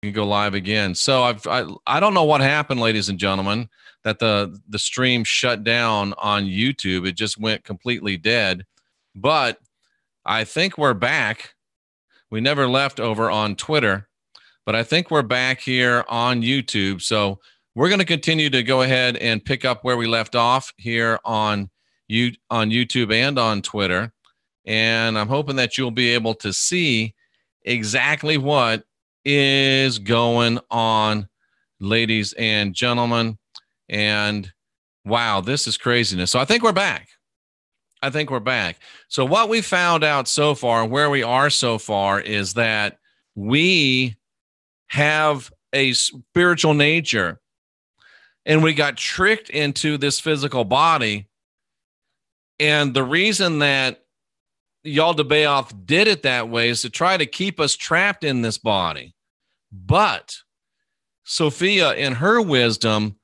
can go live again. So I don't know what happened, ladies and gentlemen, that the stream shut down on YouTube. It just went completely dead. But I think we're back. We never left over on Twitter, but I think we're back here on YouTube. So we're going to continue to go ahead and pick up where we left off here on YouTube and on Twitter. And I'm hoping that you'll be able to see exactly what is going on, ladies and gentlemen. And wow, this is craziness. So I think we're back. So what we found out so far, where we are so far, is that we have a spiritual nature and we got tricked into this physical body. And the reason that Yaldabaoth did it that way is to try to keep us trapped in this body. But Sophia, in her wisdom,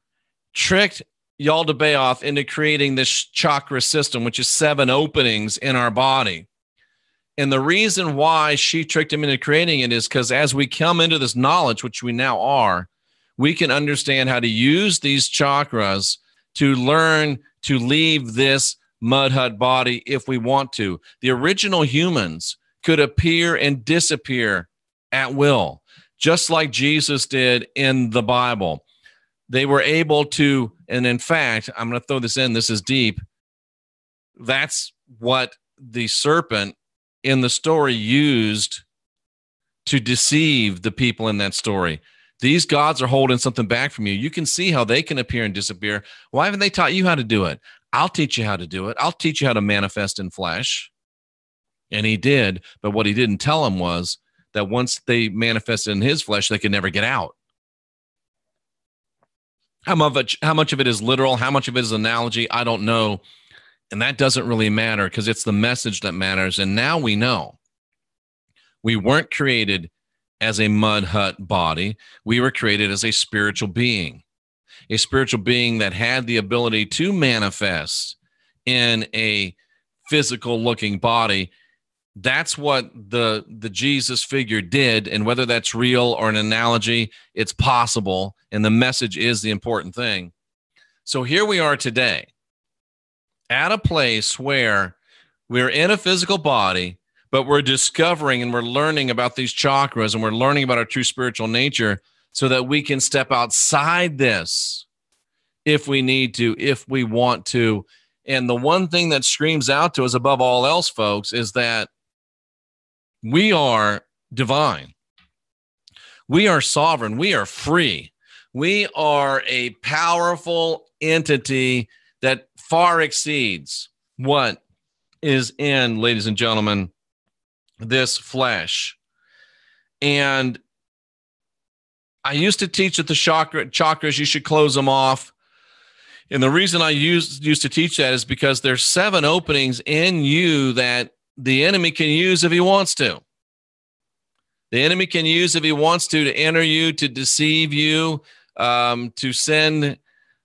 tricked Yaldabaoth into creating this chakra system, which is 7 openings in our body. And the reason why she tricked him into creating it is because as we come into this knowledge, which we now are, we can understand how to use these chakras to learn to leave this mud hut body if we want to. The original humans could appear and disappear at will, just like Jesus did in the Bible. They were able to, and in fact, I'm going to throw this in, this is deep. That's what the serpent in the story used to deceive the people in that story. These gods are holding something back from you. You can see how they can appear and disappear. Why haven't they taught you how to do it? I'll teach you how to do it. I'll teach you how to manifest in flesh. And he did, but what he didn't tell him was that once they manifested in his flesh, they could never get out. How much of it is literal? How much of it is analogy? I don't know. And that doesn't really matter because it's the message that matters. And now we know. We weren't created as a mud hut body. We were created as a spiritual being that had the ability to manifest in a physical looking body. That's what the Jesus figure did. And whether that's real or an analogy, it's possible. And the message is the important thing. So here we are today at a place where we're in a physical body, but we're discovering and we're learning about these chakras and we're learning about our true spiritual nature so that we can step outside this if we need to, if we want to. And the one thing that screams out to us above all else, folks, is that we are divine. We are sovereign. We are free. We are a powerful entity that far exceeds what is in, ladies and gentlemen, this flesh. And I used to teach that the chakras, you should close them off. And the reason I used to teach that is because there's 7 openings in you that the enemy can use if he wants to. The enemy can use if he wants to enter you, to deceive you, to send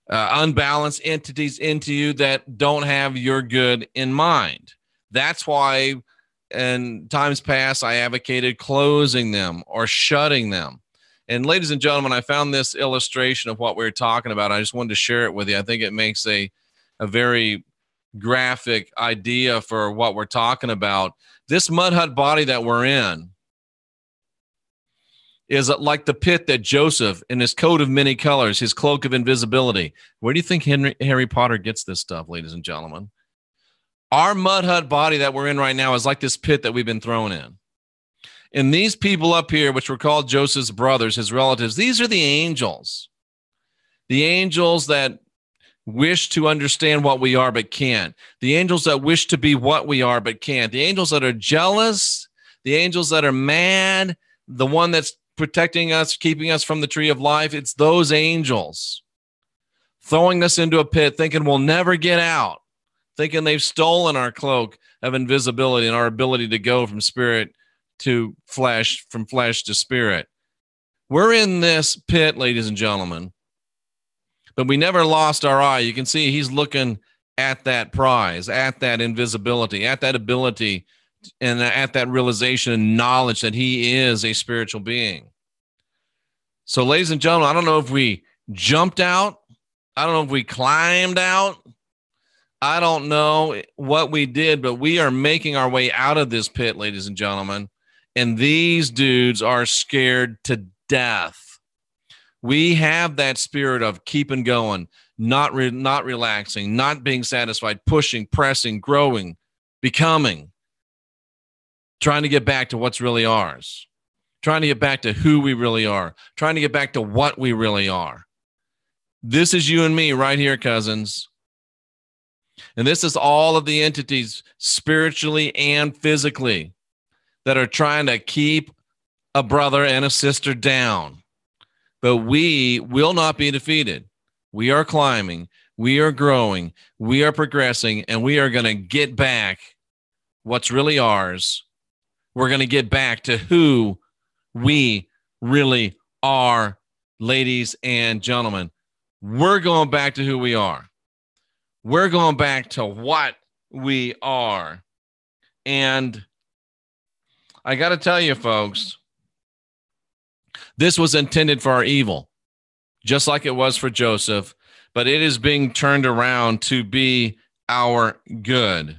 unbalanced entities into you that don't have your good in mind. That's why in times past I advocated closing them or shutting them. And ladies and gentlemen, I found this illustration of what we were talking about. I just wanted to share it with you. I think it makes a very graphic idea for what we're talking about. This mud hut body that we're in is like the pit that Joseph, in his coat of many colors, his cloak of invisibility. Where do you think Harry Potter gets this stuff, ladies and gentlemen? Our mud hut body that we're in right now is like this pit that we've been thrown in. And these people up here, which were called Joseph's brothers, his relatives, these are the angels. The angels that wish to understand what we are but can't. The angels that wish to be what we are but can't. The angels that are jealous. The angels that are mad. The one that's protecting us, keeping us from the tree of life. It's those angels throwing us into a pit, thinking we'll never get out, thinking they've stolen our cloak of invisibility and our ability to go from spirit to flesh, from flesh to spirit. We're in this pit, ladies and gentlemen, but we never lost our eye. You can see he's looking at that prize, at that invisibility, at that ability, and at that realization and knowledge that he is a spiritual being. So, ladies and gentlemen, I don't know if we jumped out. I don't know if we climbed out. I don't know what we did, but we are making our way out of this pit, ladies and gentlemen. And these dudes are scared to death. We have that spirit of keeping going, not relaxing, not being satisfied, pushing, pressing, growing, becoming, trying to get back to what's really ours, trying to get back to who we really are, trying to get back to what we really are. This is you and me right here, cousins. And this is all of the entities spiritually and physically that are trying to keep a brother and a sister down. But we will not be defeated. We are climbing. We are growing. We are progressing. And we are going to get back what's really ours. We're going to get back to who we really are, ladies and gentlemen. We're going back to who we are. We're going back to what we are. And I got to tell you, folks, this was intended for our evil, just like it was for Joseph, but it is being turned around to be our good.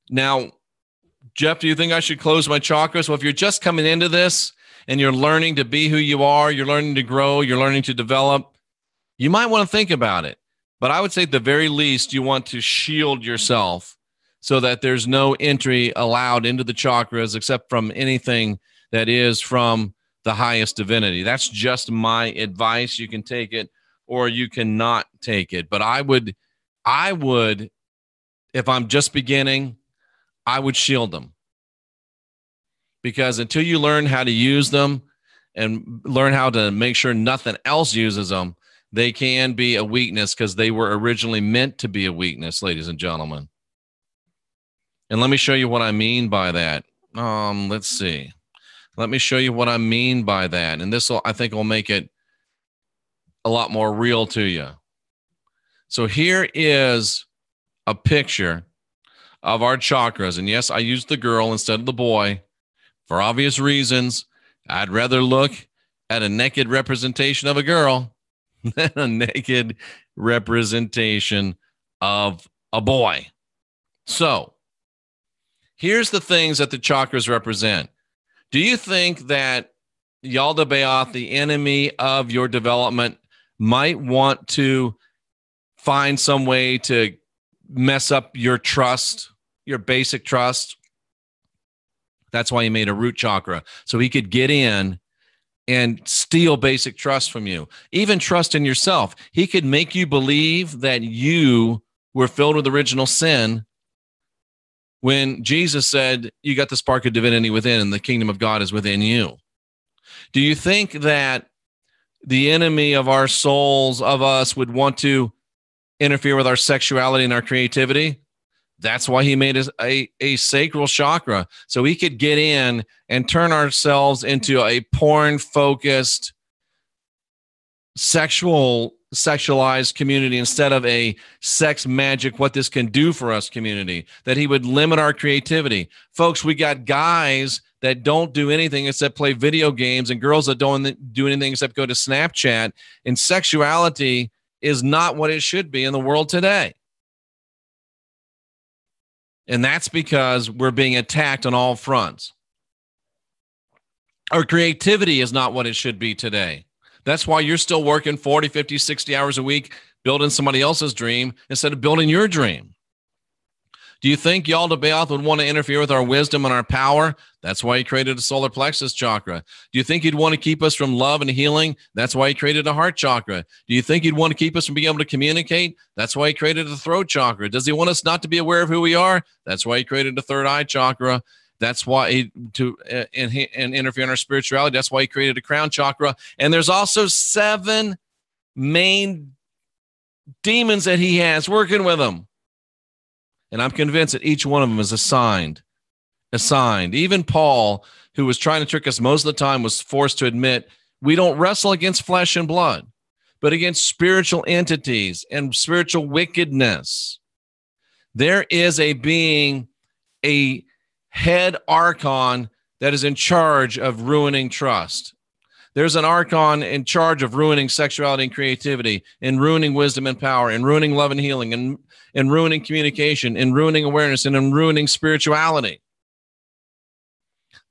Now, Jeff, do you think I should close my chakras? Well, if you're just coming into this and you're learning to be who you are, you're learning to grow, you're learning to develop, you might want to think about it. But I would say at the very least, you want to shield yourself so that there's no entry allowed into the chakras except from anything that is from the highest divinity. That's just my advice. You can take it or you cannot take it. But I would, if I'm just beginning, I would shield them. Because until you learn how to use them and learn how to make sure nothing else uses them, they can be a weakness because they were originally meant to be a weakness, ladies and gentlemen. And let me show you what I mean by that. Let's see. Let me show you what I mean by that. And this will, I think, will make it a lot more real to you. So here is a picture of our chakras. And yes, I used the girl instead of the boy for obvious reasons. I'd rather look at a naked representation of a girl than a naked representation of a boy. So here's the things that the chakras represent. Do you think that Yaldabaoth, the enemy of your development, might want to find some way to mess up your trust, your basic trust? That's why he made a root chakra, so he could get in and steal basic trust from you, even trust in yourself. He could make you believe that you were filled with original sin when Jesus said, you got the spark of divinity within and the kingdom of God is within you. Do you think that the enemy of our souls, of us, would want to interfere with our sexuality and our creativity? That's why he made a sacral chakra, so he could get in and turn ourselves into a porn-focused, sexualized community instead of a sex magic, what this can do for us community, that he would limit our creativity. Folks, we got guys that don't do anything except play video games and girls that don't do anything except go to Snapchat, and sexuality is not what it should be in the world today. And that's because we're being attacked on all fronts. Our creativity is not what it should be today. That's why you're still working 40, 50, 60 hours a week, building somebody else's dream instead of building your dream. Do you think Yaldabaoth would want to interfere with our wisdom and our power? That's why he created a solar plexus chakra. Do you think he'd want to keep us from love and healing? That's why he created a heart chakra. Do you think he'd want to keep us from being able to communicate? That's why he created a throat chakra. Does he want us not to be aware of who we are? That's why he created a third eye chakra. That's why to interfere in our spirituality. That's why he created a crown chakra. And there's also 7 main demons that he has working with him. And I'm convinced that each one of them is assigned. Even Paul, who was trying to trick us most of the time, was forced to admit we don't wrestle against flesh and blood, but against spiritual entities and spiritual wickedness. There is a being, a head archon that is in charge of ruining trust. There's an archon in charge of ruining sexuality and creativity, and ruining wisdom and power, and ruining love and healing, and ruining communication, and ruining awareness, and in ruining spirituality.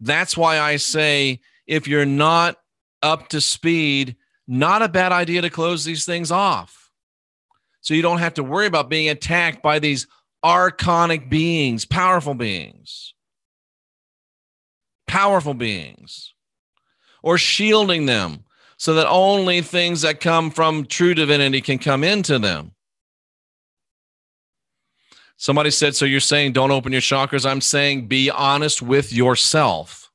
That's why I say, if you're not up to speed, not a bad idea to close these things off. So you don't have to worry about being attacked by these archonic beings, powerful beings, or shielding them so that only things that come from true divinity can come into them. Somebody said, so you're saying don't open your chakras? I'm saying be honest with yourself.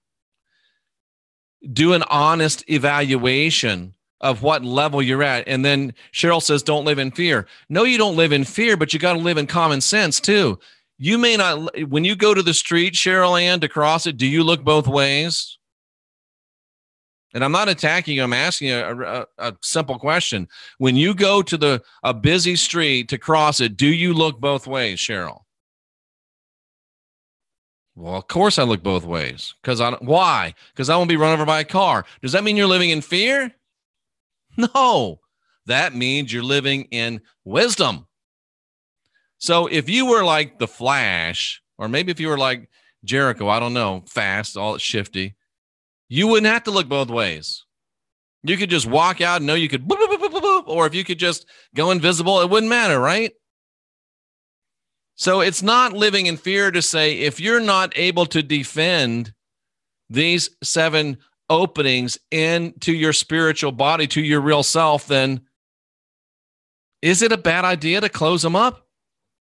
Do an honest evaluation of what level you're at. And then Cheryl says, don't live in fear. No, you don't live in fear, but you got to live in common sense too. You may not, when you go to the street, Cheryl Ann, to cross it, do you look both ways? And I'm not attacking you. I'm asking you a simple question. When you go to a busy street to cross it, do you look both ways, Cheryl? Well, of course I look both ways. Why? Because I won't be run over by a car. Does that mean you're living in fear? No, that means you're living in wisdom. So if you were like the Flash, or maybe if you were like Jericho, I don't know, fast, all shifty, you wouldn't have to look both ways. You could just walk out and know you could boop, boop, boop, boop, boop, or if you could just go invisible, it wouldn't matter, right? So it's not living in fear to say, if you're not able to defend these 7 openings into your spiritual body, to your real self, then is it a bad idea to close them up?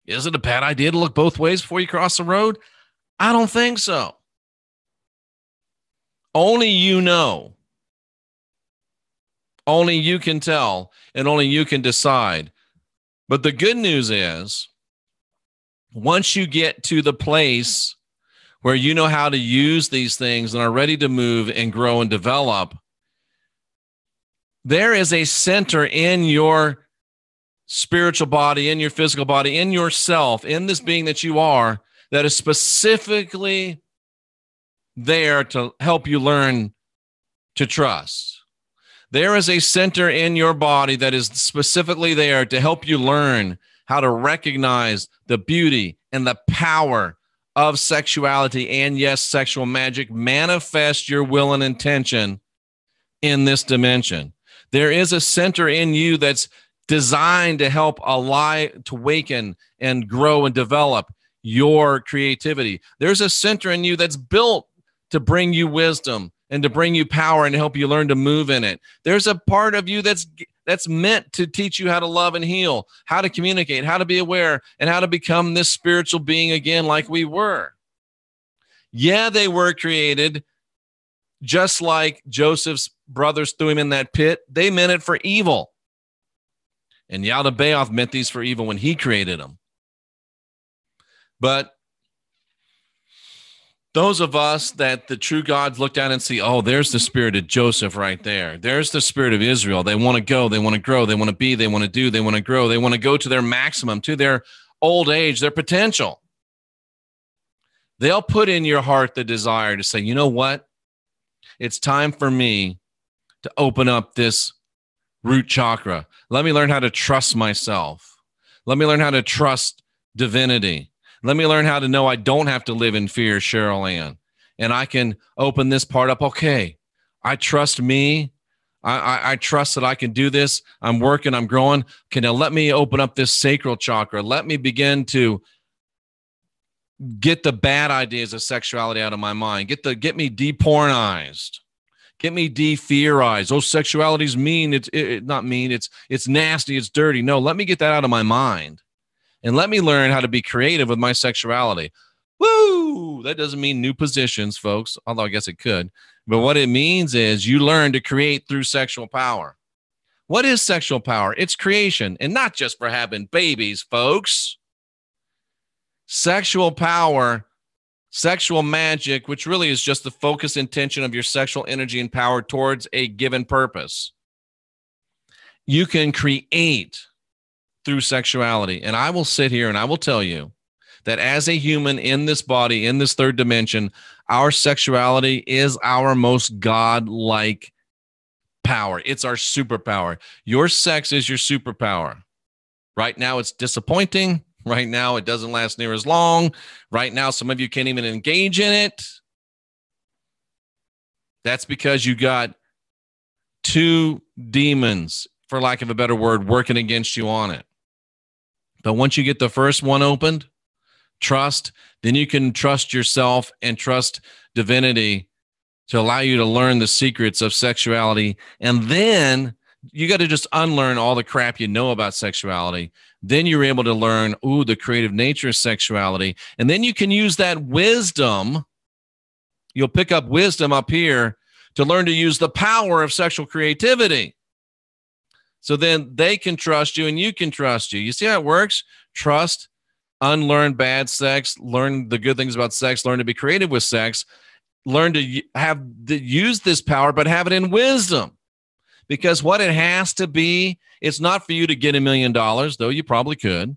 Is it a bad idea to look both ways before you cross the road? I don't think so. Only you know. Only you can tell, and only you can decide. But the good news is, once you get to the place where you know how to use these things and are ready to move and grow and develop, there is a center in your spiritual body, in your physical body, in yourself, in this being that you are, that is specifically there to help you learn to trust. There is a center in your body that is specifically there to help you learn how to recognize the beauty and the power of sexuality and, yes, sexual magic. Manifest your will and intention in this dimension. There is a center in you that's designed to help to awaken and grow and develop your creativity. There's a center in you that's built to bring you wisdom and to bring you power and to help you learn to move in it. There's a part of you that's meant to teach you how to love and heal, how to communicate, how to be aware, and how to become this spiritual being again like we were. Yeah, they were created just like Joseph's brothers threw him in that pit. They meant it for evil. And Yaldabaoth meant these for evil when he created them. But those of us that the true gods look down and see, oh, there's the spirit of Joseph right there. There's the spirit of Israel. They want to go, they want to grow, they want to be, they want to do, they want to grow. They want to go to their maximum, to their old age, their potential. They'll put in your heart the desire to say, you know what? It's time for me to open up this root chakra. Let me learn how to trust myself. Let me learn how to trust divinity. Let me learn how to know I don't have to live in fear, Cheryl Ann. And I can open this part up. Okay, I trust me. I trust that I can do this. I'm working, I'm growing. Okay, now let me open up this sacral chakra. Let me begin to get the bad ideas of sexuality out of my mind. Get me depornized. Get me de-fearized. Oh, sexuality's mean. It's not mean. It's nasty. It's dirty. No, let me get that out of my mind. And let me learn how to be creative with my sexuality. Woo! That doesn't mean new positions, folks, although I guess it could. But what it means is you learn to create through sexual power. What is sexual power? It's creation, and not just for having babies, folks. Sexual power, sexual magic, which really is just the focused intention of your sexual energy and power towards a given purpose. You can create through sexuality. And I will sit here and I will tell you that as a human in this body, in this third dimension, our sexuality is our most God-like power. It's our superpower. Your sex is your superpower. Right now, it's disappointing. Right now, it doesn't last near as long. Right now, some of you can't even engage in it. That's because you got two demons, for lack of a better word, working against you on it. But once you get the first one opened, trust, then you can trust yourself and trust divinity to allow you to learn the secrets of sexuality. And then you got to just unlearn all the crap you know about sexuality. Then you're able to learn, the creative nature of sexuality. And then you can use that wisdom. You'll pick up wisdom up here to learn to use the power of sexual creativity. So then they can trust you and you can trust you. You see how it works? Trust, unlearn bad sex, learn the good things about sex, learn to be creative with sex, learn to use this power, but have it in wisdom. Because what it has to be, it's not for you to get $1 million, though you probably could.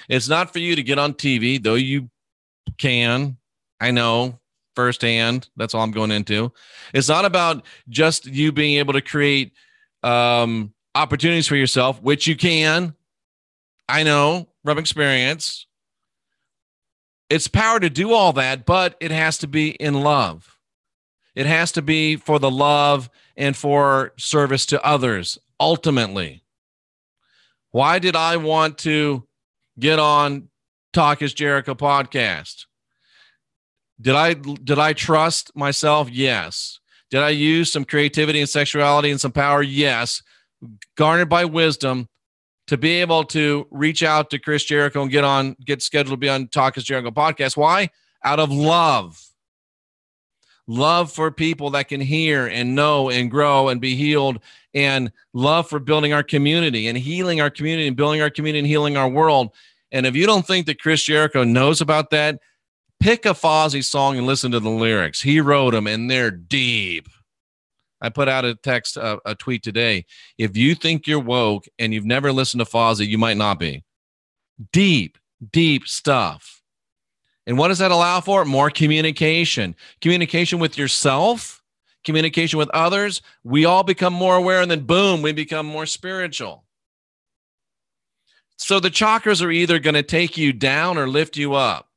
It's not for you to get on TV, though you can. I know firsthand. That's all I'm going into. It's not about just you being able to create opportunities for yourself, which you can. I know from experience. It's power to do all that, but it has to be in love. It has to be for the love and for service to others, ultimately. Why did I want to get on Talk is Jericho podcast? Did I trust myself? Yes. Did I use some creativity and sexuality and some power? Yes. Garnered by wisdom to be able to reach out to Chris Jericho and get scheduled to be on Talk is Jericho podcast. Why? Out of love. Love for people that can hear and know and grow and be healed, and love for building our community and healing our community and building our community and healing our world. And if you don't think that Chris Jericho knows about that, pick a Fozzy song and listen to the lyrics. He wrote them and they're deep. I put out a tweet today. If you think you're woke and you've never listened to Fozzy, you might not be. Deep, deep stuff. And what does that allow for? More communication. Communication with yourself, communication with others. We all become more aware, and then boom, we become more spiritual. So the chakras are either going to take you down or lift you up,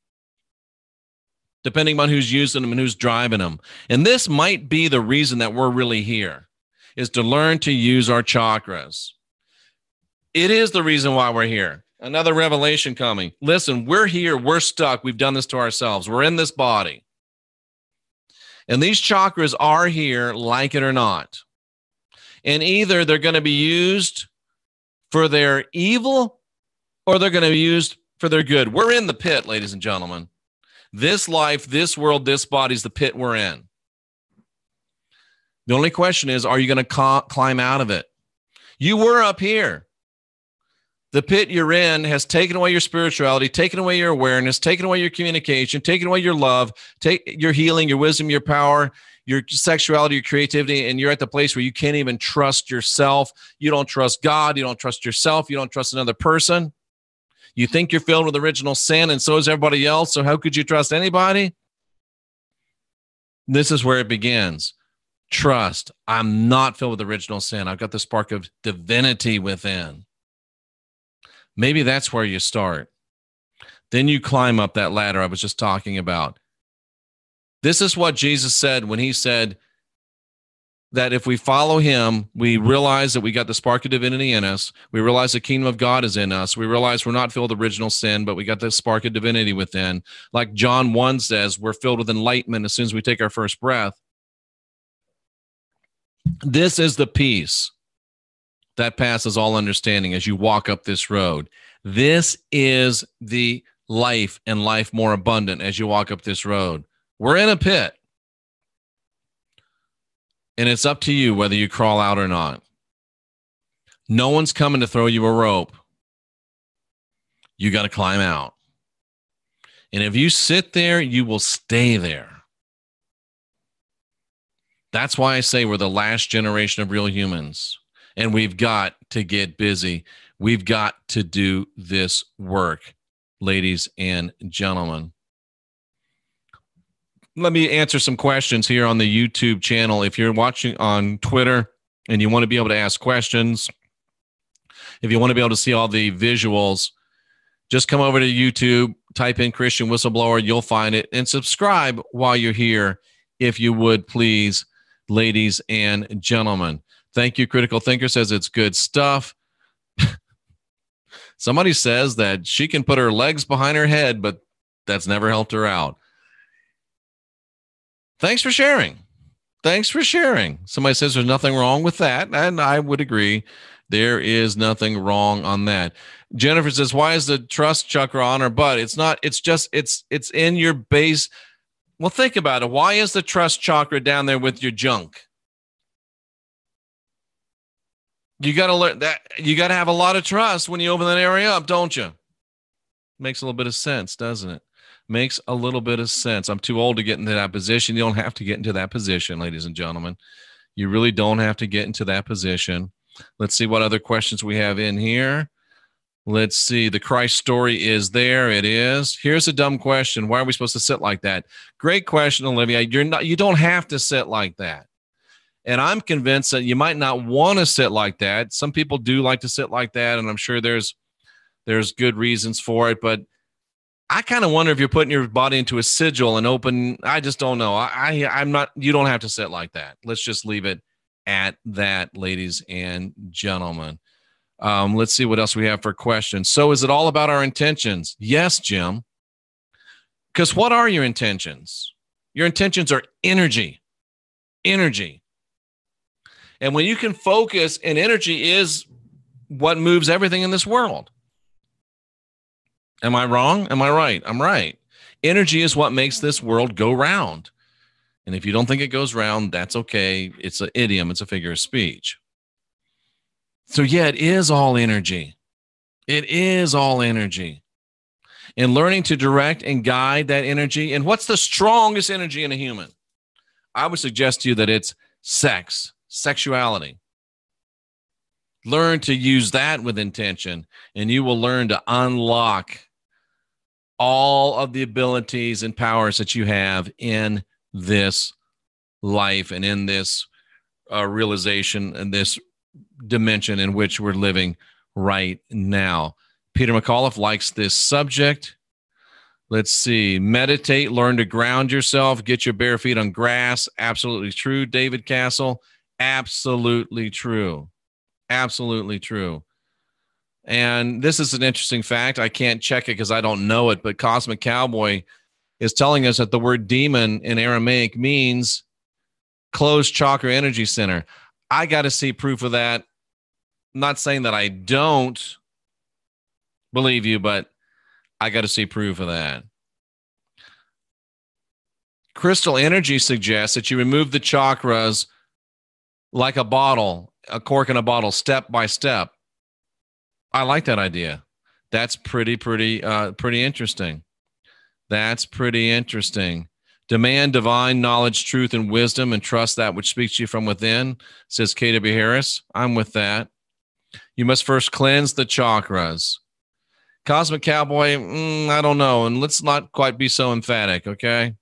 depending on who's using them and who's driving them. And this might be the reason that we're really here, is to learn to use our chakras. It is the reason why we're here. Another revelation coming. Listen, we're here. We're stuck. We've done this to ourselves. We're in this body. And these chakras are here, like it or not. And either they're going to be used for their evil or they're going to be used for their good. We're in the pit, ladies and gentlemen. This life, this world, this body is the pit we're in. The only question is, are you going to climb out of it? You were up here. The pit you're in has taken away your spirituality, taken away your awareness, taken away your communication, taken away your love, your healing, your wisdom, your power, your sexuality, your creativity, and you're at the place where you can't even trust yourself. You don't trust God. You don't trust yourself. You don't trust another person. You think you're filled with original sin, and so is everybody else. So how could you trust anybody? This is where it begins. Trust. I'm not filled with original sin. I've got the spark of divinity within. Maybe that's where you start. Then you climb up that ladder I was just talking about. This is what Jesus said when he said that if we follow him, we realize that we got the spark of divinity in us. We realize the kingdom of God is in us. We realize we're not filled with original sin, but we got the spark of divinity within. Like John 1 says, we're filled with enlightenment as soon as we take our first breath. This is the peace that passes all understanding as you walk up this road. This is the life, and life more abundant as you walk up this road. We're in a pit. And it's up to you whether you crawl out or not. No one's coming to throw you a rope. You got to climb out. And if you sit there, you will stay there. That's why I say we're the last generation of real humans. And we've got to get busy. We've got to do this work, ladies and gentlemen. Let me answer some questions here on the YouTube channel. If you're watching on Twitter, and you want to be able to ask questions, if you want to be able to see all the visuals, just come over to YouTube, type in Christian Whistleblower, you'll find it, and subscribe while you're here, if you would please, ladies and gentlemen. Thank you. Critical Thinker says it's good stuff. Somebody says that she can put her legs behind her head, but that's never helped her out. Thanks for sharing. Thanks for sharing. Somebody says there's nothing wrong with that, and I would agree. There is nothing wrong on that. Jennifer says, why is the trust chakra on her butt? It's not, it's just, it's in your base. Well, think about it. Why is the trust chakra down there with your junk? You got to learn that. You got to have a lot of trust when you open that area up, don't you? Makes a little bit of sense, doesn't it? Makes a little bit of sense. I'm too old to get into that position. You don't have to get into that position, ladies and gentlemen. You really don't have to get into that position. Let's see what other questions we have in here. Let's see. The Christ story is there. It is. Here's a dumb question. Why are we supposed to sit like that? Great question, Olivia. You don't have to sit like that. And I'm convinced that you might not want to sit like that. Some people do like to sit like that, and I'm sure there's good reasons for it. But I kind of wonder if you're putting your body into a sigil and open. I just don't know. I'm not. You don't have to sit like that. Let's just leave it at that, ladies and gentlemen. Let's see what else we have for questions. So is it all about our intentions? Yes, Jim. Because what are your intentions? Your intentions are energy. Energy. And when you can focus, and energy is what moves everything in this world. Am I wrong? Am I right? I'm right. Energy is what makes this world go round. And if you don't think it goes round, that's okay. It's an idiom. It's a figure of speech. So yeah, it is all energy. It is all energy. And learning to direct and guide that energy. And what's the strongest energy in a human? I would suggest to you that it's sex, sexuality. Learn to use that with intention, and you will learn to unlock all of the abilities and powers that you have in this life and in this realization and this dimension in which we're living right now. Peter McAuliffe likes this subject. Let's see. Meditate, learn to ground yourself, get your bare feet on grass. Absolutely true. David Castle. Absolutely true. Absolutely true. And this is an interesting fact. I can't check it because I don't know it, but Cosmic Cowboy is telling us that the word demon in Aramaic means closed chakra energy center. I got to see proof of that. I'm not saying that I don't believe you, but I got to see proof of that. Crystal energy suggests that you remove the chakras like a bottle, a cork in a bottle, step by step. I like that idea. That's pretty interesting. That's pretty interesting. Demand divine knowledge, truth, and wisdom, and trust that which speaks to you from within, says K.W. Harris. I'm with that. You must first cleanse the chakras. Cosmic Cowboy, I don't know. And let's not quite be so emphatic, okay?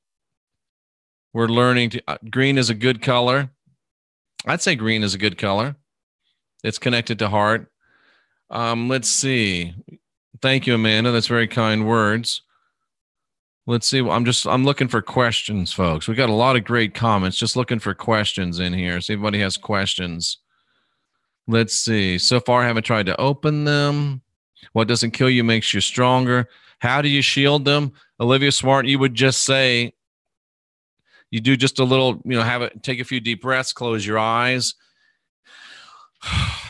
We're learning to, green is a good color. I'd say green is a good color. It's connected to heart. Let's see. Thank you, Amanda. That's very kind words. Let's see. I'm looking for questions, folks. We got a lot of great comments. Just looking for questions in here. See if anybody has questions. Let's see. So far, I haven't tried to open them. What doesn't kill you makes you stronger. How do you shield them? Olivia Smart, you would just say, you do just a little, take a few deep breaths, close your eyes,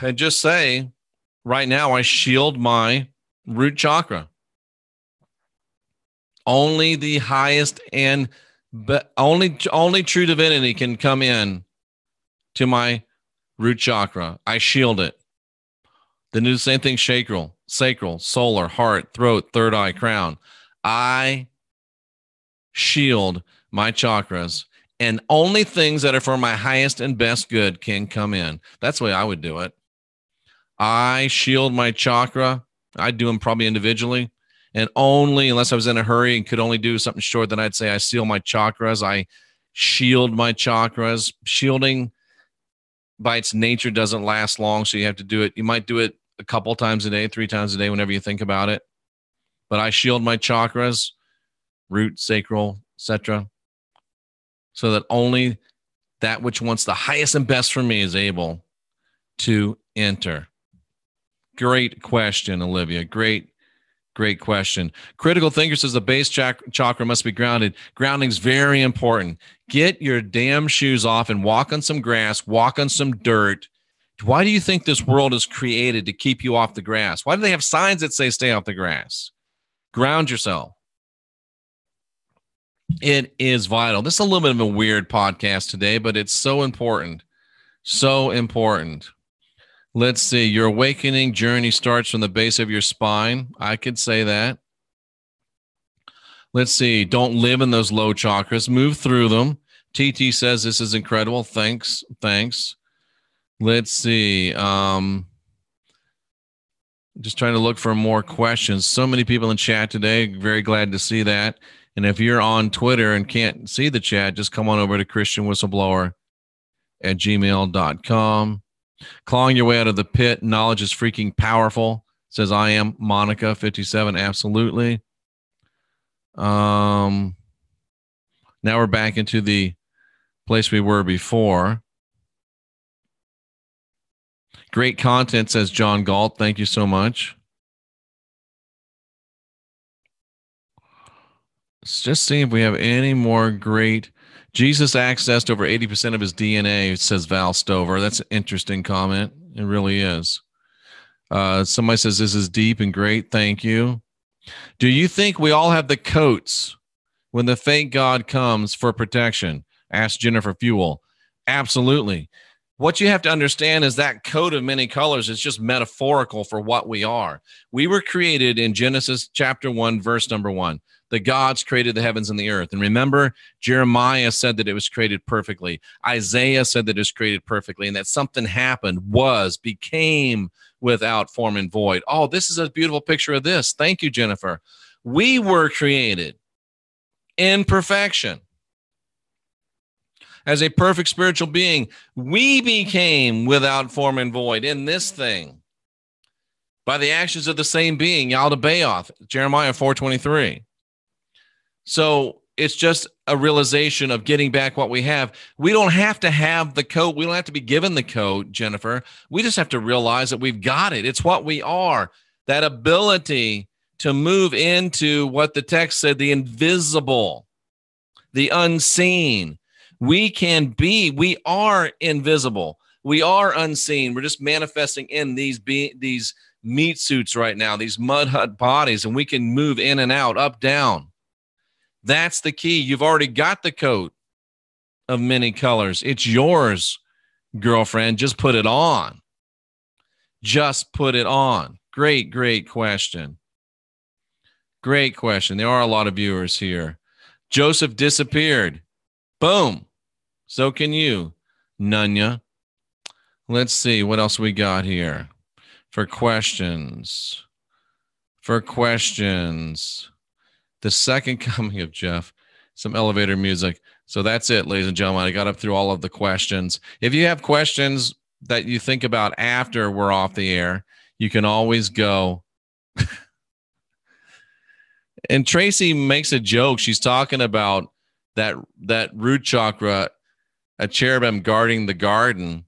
and just say, right now, I shield my root chakra. Only the highest and only true divinity can come in to my root chakra. I shield it. Then do the same thing, sacral, solar, heart, throat, third eye, crown. I shield my chakras, and only things that are for my highest and best good can come in. That's the way I would do it. I shield my chakra. I'd do them probably individually. And only unless I was in a hurry and could only do something short, then I'd say I seal my chakras. I shield my chakras. Shielding by its nature doesn't last long, so you have to do it. You might do it a couple times a day, 3 times a day, whenever you think about it. But I shield my chakras, root, sacral, etc., so that only that which wants the highest and best for me is able to enter. Great question, Olivia. Great question. Critical Thinker says the base chakra must be grounded. Grounding's very important. Get your damn shoes off and walk on some grass, walk on some dirt. Why do you think this world is created to keep you off the grass? Why do they have signs that say stay off the grass? Ground yourself. It is vital. This is a little bit of a weird podcast today, but it's so important. So important. Let's see. Your awakening journey starts from the base of your spine. I could say that. Let's see. Don't live in those low chakras. Move through them. TT says this is incredible. Thanks. Let's see. Just trying to look for more questions. So many people in chat today. Very glad to see that. And if you're on Twitter and can't see the chat, just come on over to christianwhistleblower@gmail.com. Clawing your way out of the pit. Knowledge is freaking powerful. Says I am Monica 57. Absolutely. Now we're back into the place we were before. Great content, says John Galt. Thank you so much. Let's just see if we have any more great. Jesus accessed over 80% of his DNA, says Val Stover. That's an interesting comment. It really is. Somebody says this is deep and great. Thank you. Do you think we all have the coats when the fake God comes for protection? Asked Jennifer Fuel. Absolutely. What you have to understand is that coat of many colors is just metaphorical for what we are. We were created in Genesis chapter 1, verse number 1. The gods created the heavens and the earth. And remember, Jeremiah said that it was created perfectly. Isaiah said that it was created perfectly, and that something happened, became without form and void. Oh, this is a beautiful picture of this. Thank you, Jennifer. We were created in perfection. As a perfect spiritual being, we became without form and void in this thing by the actions of the same being, Yaldabaoth, Jeremiah 4:23. So it's just a realization of getting back what we have. We don't have to have the coat. We don't have to be given the coat, Jennifer. We just have to realize that we've got it. It's what we are. That ability to move into what the text said, the invisible, the unseen. We are invisible. We are unseen. We're just manifesting in these meat suits right now, these mud hut bodies, and we can move in and out, up, down. That's the key. You've already got the coat of many colors. It's yours, girlfriend. Just put it on. Just put it on. Great question. Great question. There are a lot of viewers here. Joseph disappeared. Boom. So can you, Nunya. Let's see what else we got here for questions. The second coming of Jeff, some elevator music. So that's it, ladies and gentlemen. I got up through all of the questions. If you have questions that you think about after we're off the air, you can always go. And Tracy makes a joke. She's talking about that root chakra, a cherubim guarding the garden.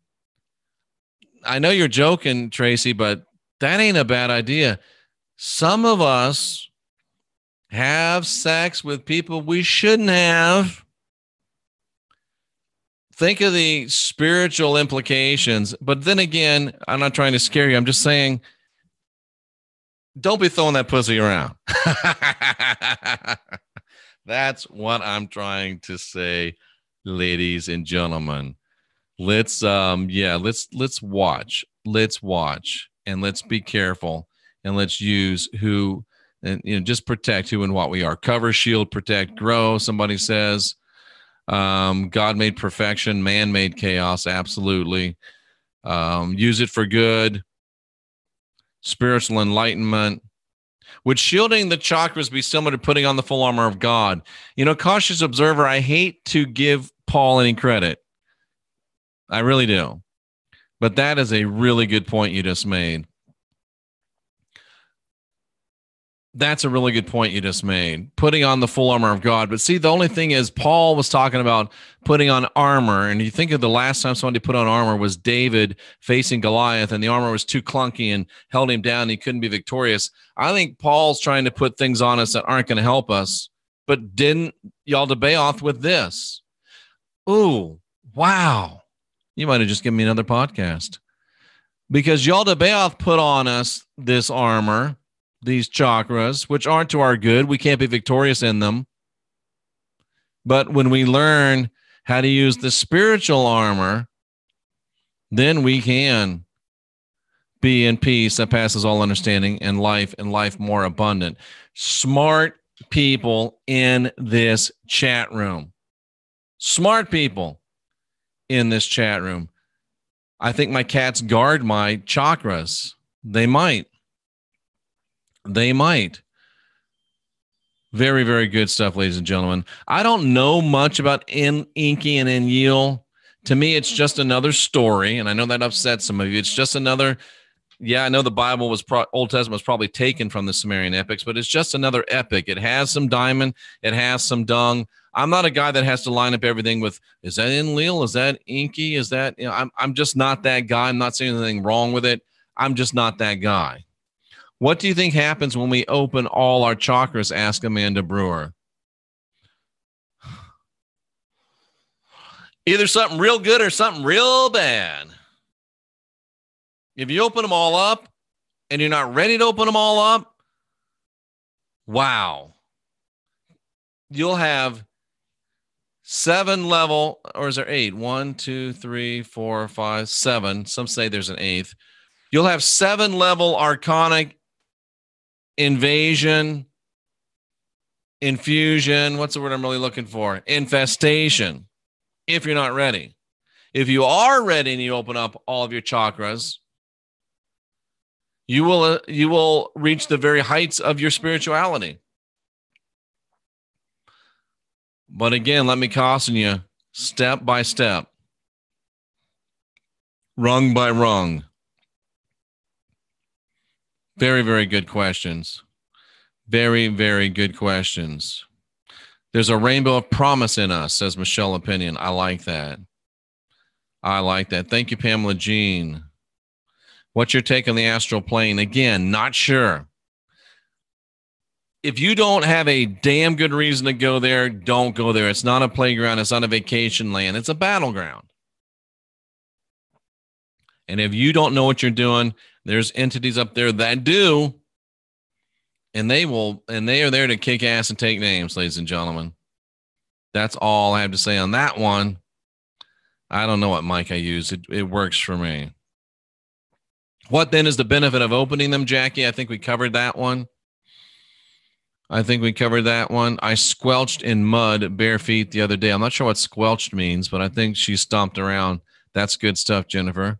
I know you're joking, Tracy, but that ain't a bad idea. Some of us have sex with people we shouldn't have. Think of the spiritual implications. But then again, I'm not trying to scare you. I'm just saying, don't be throwing that pussy around. That's what I'm trying to say, ladies and gentlemen. Let's watch. Let's watch, and let's be careful, and let's use who, and just protect who and what we are. Cover, shield, protect, grow. Somebody says, God made perfection, man made chaos. Absolutely. Use it for good. Spiritual enlightenment. Would shielding the chakras be similar to putting on the full armor of God? Cautious observer, I hate to give Paul any credit. I really do. But that is a really good point you just made. That's a really good point you just made. Putting on the full armor of God. But see, the only thing is, Paul was talking about putting on armor. And you think of the last time somebody put on armor was David facing Goliath, and the armor was too clunky and held him down. And he couldn't be victorious. I think Paul's trying to put things on us that aren't going to help us. But didn't Yaldabaoth with this? Ooh, wow. You might have just given me another podcast. Because Yaldabaoth put on us this armor, these chakras, which aren't to our good. We can't be victorious in them. But when we learn how to use the spiritual armor, then we can be in peace that passes all understanding, and life more abundant. Smart people in this chat room. Smart people in this chat room. I think my cats guard my chakras. They might. Very, very good stuff, ladies and gentlemen. I don't know much about Enki and Enlil. To me, it's just another story, and I know that upsets some of you. It's just another, I know the Bible was, Old Testament was probably taken from the Sumerian epics, but it's just another epic. It has some diamond. It has some dung. I'm not a guy that has to line up everything with, is that Enlil? Is that Enki? Is that, I'm just not that guy. I'm not saying anything wrong with it. I'm just not that guy. What do you think happens when we open all our chakras? Ask Amanda Brewer. Either something real good or something real bad. If you open them all up and you're not ready to open them all up, wow. You'll have 7 level, or is there 8? 1, 2, 3, 4, 5, 7. Some say there's an 8th. You'll have 7 level arcanic invasion, infusion. What's the word I'm really looking for? Infestation. If you're not ready. If you are ready and you open up all of your chakras, you will reach the very heights of your spirituality. But again, let me caution you, step by step, rung by rung. Very, very good questions. Very, very good questions. There's a rainbow of promise in us, says Michelle Opinion. I like that. Thank you, Pamela Jean. What's your take on the astral plane? Again, not sure. If you don't have a damn good reason to go there, don't go there. It's not a playground. It's not a vacation land. It's a battleground. And if you don't know what you're doing, there's entities up there that do, and they are there to kick ass and take names, ladies and gentlemen. That's all I have to say on that one. I don't know what mic I use. It works for me. What then is the benefit of opening them, Jackie? I think we covered that one. I squelched in mud, bare feet the other day. I'm not sure what squelched means, but I think she stomped around. That's good stuff, Jennifer.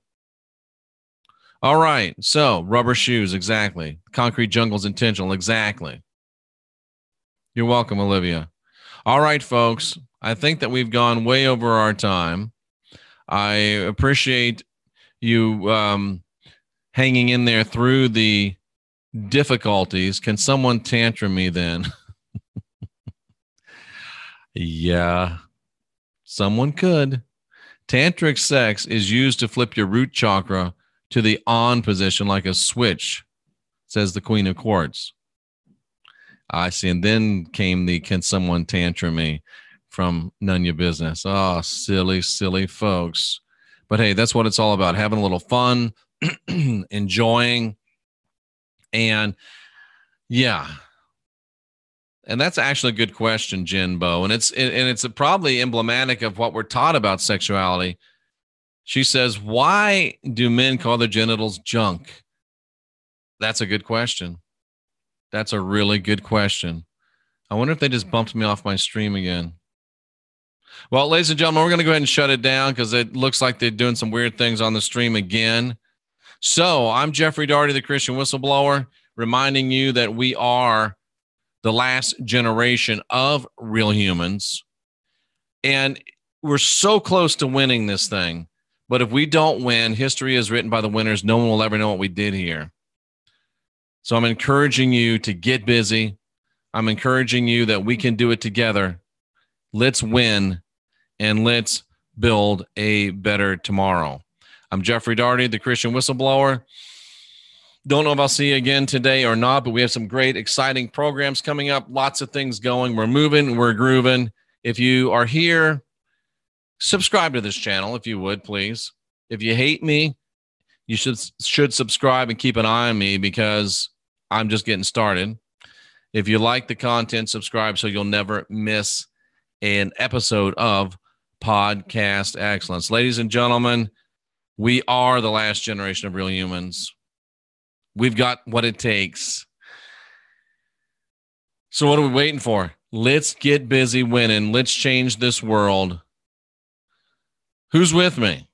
All right. So rubber shoes. Exactly. Concrete jungle's intentional. Exactly. You're welcome, Olivia. All right, folks. I think that we've gone way over our time. I appreciate you hanging in there through the difficulties. Can someone tantrum me then? Yeah, someone could. Tantric sex is used to flip your root chakra to the on position like a switch, says the Queen of Quartz. I see. And then came the can someone tantrum me from None Your Business. Oh, silly, silly folks. But hey, that's what it's all about. Having a little fun, enjoying. And yeah. And that's actually a good question, Jen Bo. And it's probably emblematic of what we're taught about sexuality. She says, why do men call their genitals junk? That's a good question. That's a really good question. I wonder if they just bumped me off my stream again. Well, ladies and gentlemen, we're going to go ahead and shut it down because it looks like they're doing some weird things on the stream again. So I'm Jeffrey Daugherty, the Christian Whistleblower, reminding you that we are the last generation of real humans. And we're so close to winning this thing. But if we don't win, history is written by the winners. No one will ever know what we did here. So I'm encouraging you to get busy. I'm encouraging you that we can do it together. Let's win, and let's build a better tomorrow. I'm Jeffrey Daugherty, the Christian Whistleblower. Don't know if I'll see you again today or not, but we have some great, exciting programs coming up. Lots of things going. We're moving. We're grooving. If you are here, subscribe to this channel, if you would, please. If you hate me, you should subscribe and keep an eye on me because I'm just getting started. If you like the content, subscribe so you'll never miss an episode of Podcast Excellence. Ladies and gentlemen, we are the last generation of real humans. We've got what it takes. So what are we waiting for? Let's get busy winning. Let's change this world. Who's with me?